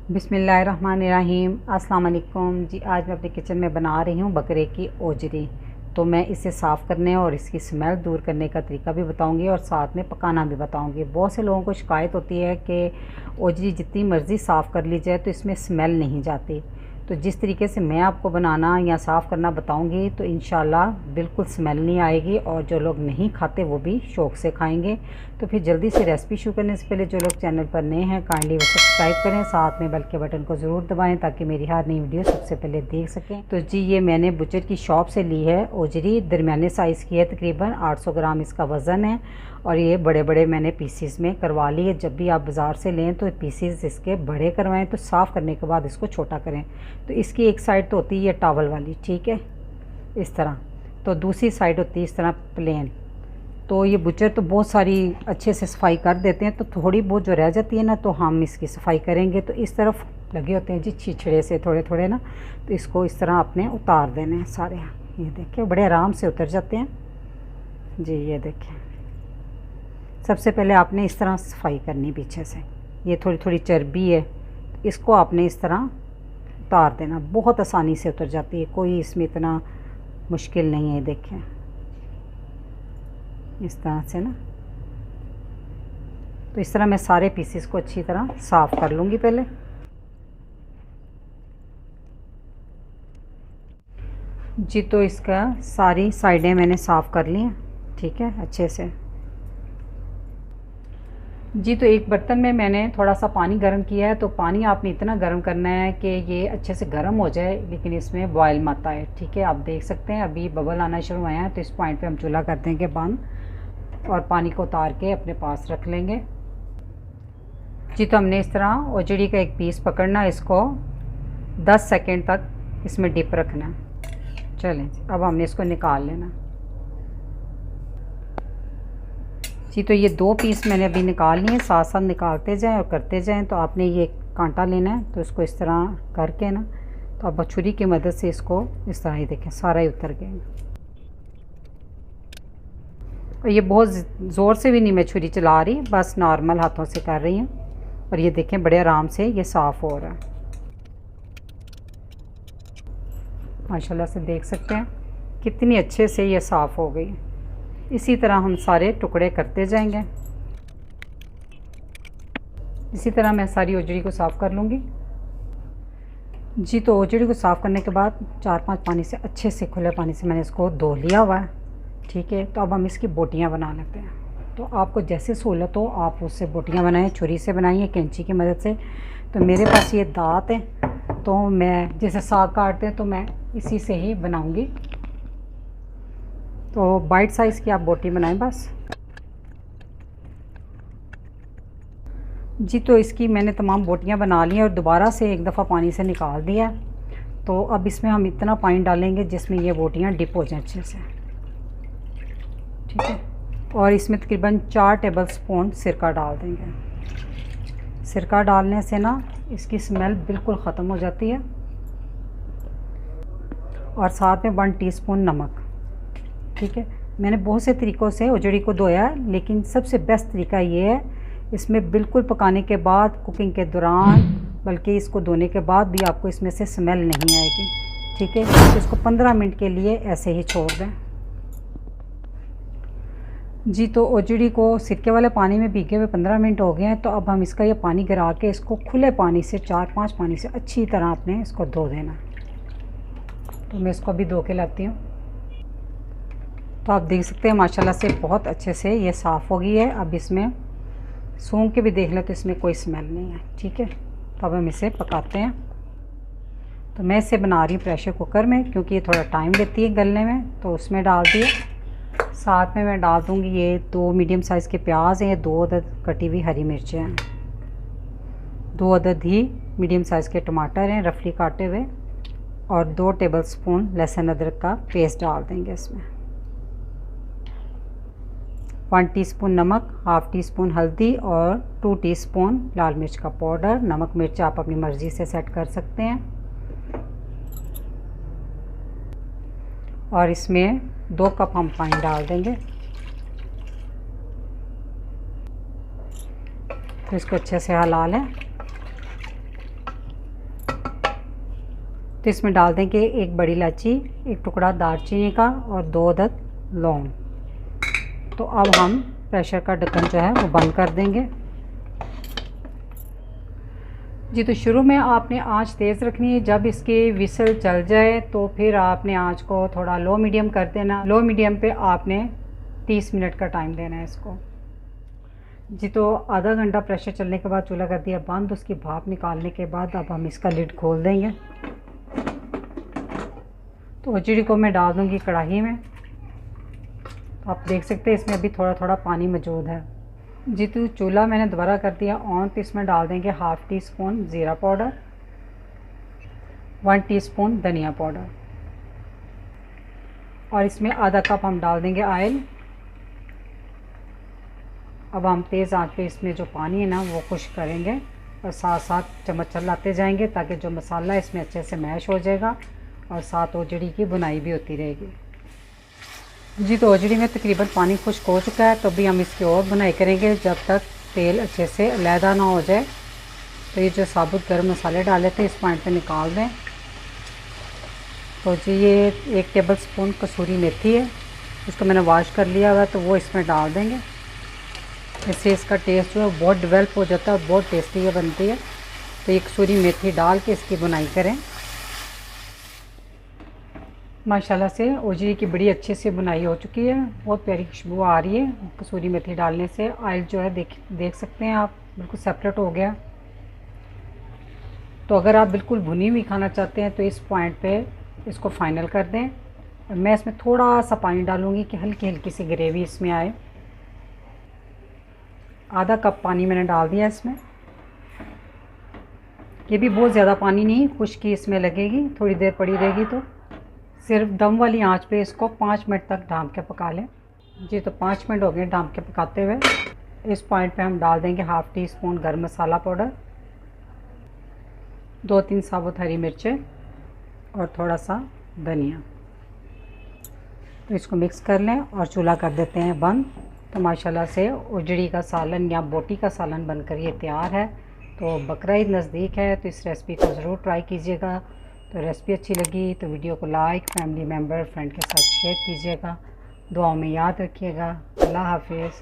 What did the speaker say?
बिस्मिल्लाहिर्रहमानिर्रहीम। अस्सलाम वालेकुम जी। आज मैं अपने किचन में बना रही हूँ बकरे की ओजरी। तो मैं इसे साफ़ करने और इसकी स्मेल दूर करने का तरीका भी बताऊँगी और साथ में पकाना भी बताऊँगी। बहुत से लोगों को शिकायत होती है कि ओजरी जितनी मर्ज़ी साफ़ कर ली जाए तो इसमें स्मेल नहीं जाती। तो जिस तरीके से मैं आपको बनाना या साफ़ करना बताऊंगी तो इंशाल्लाह बिल्कुल स्मेल नहीं आएगी और जो लोग नहीं खाते वो भी शौक़ से खाएंगे। तो फिर जल्दी से रेसिपी शुरू करने से पहले जो लोग चैनल पर नए हैं काइंडली वो सब्सक्राइब करें, साथ में बेल के बटन को ज़रूर दबाएं ताकि मेरी हर नई वीडियो सबसे पहले देख सकें। तो जी ये मैंने बुचर की शॉप से ली है ओजरी, दरमियाने साइज़ की है, तकरीबन 800 ग्राम इसका वज़न है और ये बड़े बड़े मैंने पीसीस में करवा लिए। जब भी आप बाज़ार से लें तो पीसीस इसके बड़े करवाएं, तो साफ़ करने के बाद इसको छोटा करें। तो इसकी एक साइड तो होती है टॉवल वाली, ठीक है, इस तरह, तो दूसरी साइड होती है इस तरह प्लेन। तो ये बुचर तो बहुत सारी अच्छे से सफाई कर देते हैं, तो थोड़ी बहुत जो रह जाती है ना तो हम इसकी सफाई करेंगे। तो इस तरफ लगे होते हैं जी छिछड़े से थोड़े थोड़े ना, तो इसको इस तरह आपने उतार देने हैं सारे। ये देखिए बड़े आराम से उतर जाते हैं जी। ये देखें, सबसे पहले आपने इस तरह सफाई करनी पीछे से। ये थोड़ी थोड़ी चर्बी है, इसको आपने इस तरह उतार देना, बहुत आसानी से उतर जाती है, कोई इसमें इतना मुश्किल नहीं है। देखें इस तरह से ना, तो इस तरह मैं सारे पीसेस को अच्छी तरह साफ़ कर लूँगी पहले। जी तो इसका सारी साइडें मैंने साफ़ कर ली हैं, ठीक है, अच्छे से जी। तो एक बर्तन में मैंने थोड़ा सा पानी गर्म किया है। तो पानी आपने इतना गर्म करना है कि ये अच्छे से गर्म हो जाए लेकिन इसमें बॉयल मत आए, ठीक है। आप देख सकते हैं अभी बबल आना शुरू हुए हैं, तो इस पॉइंट पे हम चूल्हा कर देंगे बंद और पानी को उतार के अपने पास रख लेंगे जी। तो हमने इस तरह ओजड़ी का एक पीस पकड़ना, इसको 10 सेकेंड तक इसमें डिप रखना। चलें अब हमने इसको निकाल लेना जी। तो ये 2 पीस मैंने अभी निकाल लिए, साथ साथ निकालते जाएं और करते जाएं। तो आपने ये कांटा लेना है, तो इसको इस तरह करके ना, तो आप छुरी की मदद से इसको इस तरह ही देखें सारा ही उतर गया। और ये बहुत ज़ोर से भी नहीं मैं छुरी चला रही, बस नॉर्मल हाथों से कर रही हूँ। और ये देखें बड़े आराम से ये साफ़ हो रहा है, माशाल्लाह से देख सकते हैं कितनी अच्छे से ये साफ़ हो गई। इसी तरह हम सारे टुकड़े करते जाएंगे। इसी तरह मैं सारी ओजड़ी को साफ़ कर लूँगी जी। तो ओजड़ी को साफ़ करने के बाद 4-5 पानी से अच्छे से, खुले पानी से मैंने इसको धो लिया हुआ है, ठीक है। तो अब हम इसकी बोटियाँ बना लेते हैं। तो आपको जैसे सहूलत हो आप उससे बोटियाँ बनाएं, छुरी से बनाइए, कैंची की मदद से। तो मेरे पास ये दाँत है, तो मैं जैसे साग काटते हैं तो मैं इसी से ही बनाऊँगी। तो बाइट साइज़ की आप बोटी बनाएं बस जी। तो इसकी मैंने तमाम बोटियां बना ली हैं और दोबारा से एक दफ़ा पानी से निकाल दिया। तो अब इसमें हम इतना पानी डालेंगे जिसमें ये बोटियां डिप हो जाएं अच्छे से, ठीक है। और इसमें तकरीबन 4 टेबल स्पून सिरका डाल देंगे। सिरका डालने से ना इसकी स्मेल बिल्कुल ख़त्म हो जाती है। और साथ में 1 टीस्पून नमक, ठीक है। मैंने बहुत से तरीक़ों से ओजड़ी को धोया, लेकिन सबसे बेस्ट तरीका ये है, इसमें बिल्कुल पकाने के बाद, कुकिंग के दौरान, बल्कि इसको धोने के बाद भी आपको इसमें से स्मेल नहीं आएगी, ठीक है। तो इसको 15 मिनट के लिए ऐसे ही छोड़ दें जी। तो ओजड़ी को सिरके वाले पानी में भीगे हुए 15 मिनट हो गए हैं। तो अब हम इसका ये पानी गिरा के इसको खुले पानी से 4-5 पानी से अच्छी तरह आपने इसको धो देना। तो मैं इसको अभी धो के लाती हूँ। तो आप देख सकते हैं माशाल्लाह से बहुत अच्छे से ये साफ़ हो गई है। अब इसमें सूंघ के भी देख लें तो इसमें कोई स्मेल नहीं है, ठीक है। तो अब हम इसे पकाते हैं। तो मैं इसे बना रही हूँ प्रेशर कुकर में, क्योंकि ये थोड़ा टाइम लेती है गलने में। तो उसमें डाल दिए, साथ में मैं डाल दूँगी ये 2 मीडियम साइज़ के प्याज हैं, ये 2 अदद कटी हुई हरी मिर्चें हैं, 2 अदद ही मीडियम साइज़ के टमाटर हैं रफली काटे हुए, और 2 टेबल स्पून लहसुन अदरक का पेस्ट डाल देंगे इसमें। 1 टीस्पून नमक, हाफ़ टी स्पून हल्दी और 2 टीस्पून लाल मिर्च का पाउडर। नमक मिर्च आप अपनी मर्ज़ी से सेट कर सकते हैं। और इसमें 2 कप हम पानी डाल देंगे। तो इसको अच्छे से हिला लें। तो इसमें डाल देंगे एक बड़ी इलायची, एक टुकड़ा दालचीनी का और 2 अदद लौंग। तो अब हम प्रेशर का ढक्कन जो है वो बंद कर देंगे जी। तो शुरू में आपने आंच तेज़ रखनी है, जब इसकी विसल चल जाए तो फिर आपने आंच को थोड़ा लो मीडियम कर देना। लो मीडियम पे आपने 30 मिनट का टाइम देना है इसको जी। तो आधा घंटा प्रेशर चलने के बाद चूल्हा कर दिया बंद। उसकी भाप निकालने के बाद अब हम इसका लिड खोल देंगे। तो ओजड़ी को मैं डाल दूँगी कढ़ाई में। तो आप देख सकते हैं इसमें अभी थोड़ा थोड़ा पानी मौजूद है जी। तो चूल्हा मैंने दोबारा कर दिया ऑन। तो इसमें डाल देंगे हाफ़ टी स्पून ज़ीरा पाउडर, 1 टीस्पून धनिया पाउडर और इसमें आधा कप हम डाल देंगे ऑयल। अब हम तेज़ आंच पे इसमें जो पानी है ना वो खुश्क करेंगे और साथ साथ चम्मच चलाते जाएंगे ताकि जो मसाला इसमें अच्छे से मैश हो जाएगा और साथ ओजड़ी की बुनाई भी होती रहेगी जी। तो ओजड़ी में तकरीबन पानी खुश्क हो चुका है, तो अभी हम इसकी और बुनाई करेंगे जब तक तेल अच्छे से अलहदा ना हो जाए। तो ये जो साबुत गर्म मसाले डाले थे इस पॉइंट पे निकाल दें। तो जी ये 1 टेबल स्पून कसूरी मेथी है, इसको मैंने वॉश कर लिया हुआ है, तो वो इसमें डाल देंगे। इससे इसका टेस्ट जो है बहुत डेवलप हो जाता है और बहुत टेस्टी बनती है। तो ये कसूरी मेथी डाल के इसकी बुनाई करें। माशाल्लाह से ओजड़ी की बड़ी अच्छे से बुनाई हो चुकी है, बहुत प्यारी खुशबू आ रही है कसूरी मेथी डालने से। ऑयल जो है देख सकते हैं आप बिल्कुल सेपरेट हो गया। तो अगर आप बिल्कुल भुनी हुई खाना चाहते हैं तो इस पॉइंट पे इसको फाइनल कर दें। मैं इसमें थोड़ा सा पानी डालूँगी कि हल्की हल्की सी ग्रेवी इसमें आए। आधा कप पानी मैंने डाल दिया इसमें। ये भी बहुत ज़्यादा पानी नहीं, खुश्की इसमें लगेगी, थोड़ी देर पड़ी रहेगी। तो सिर्फ दम वाली आंच पे इसको 5 मिनट तक ढाँप के पका लें जी। तो 5 मिनट हो गए ढाँप के पकाते हुए। इस पॉइंट पे हम डाल देंगे हाफ़ टी स्पून गर्म मसाला पाउडर, 2-3 साबुत हरी मिर्चें और थोड़ा सा धनिया। तो इसको मिक्स कर लें और चूल्हा कर देते हैं बंद। तो माशाल्लाह से ओजड़ी का सालन या बोटी का सालन बनकर ये तैयार है। तो बकरा ईद नज़दीक है, तो इस रेसिपी को ज़रूर ट्राई कीजिएगा। तो रेसिपी अच्छी लगी तो वीडियो को लाइक, फैमिली मेम्बर, फ्रेंड के साथ शेयर कीजिएगा। दुआओं में याद रखिएगा। अल्लाह हाफिज़।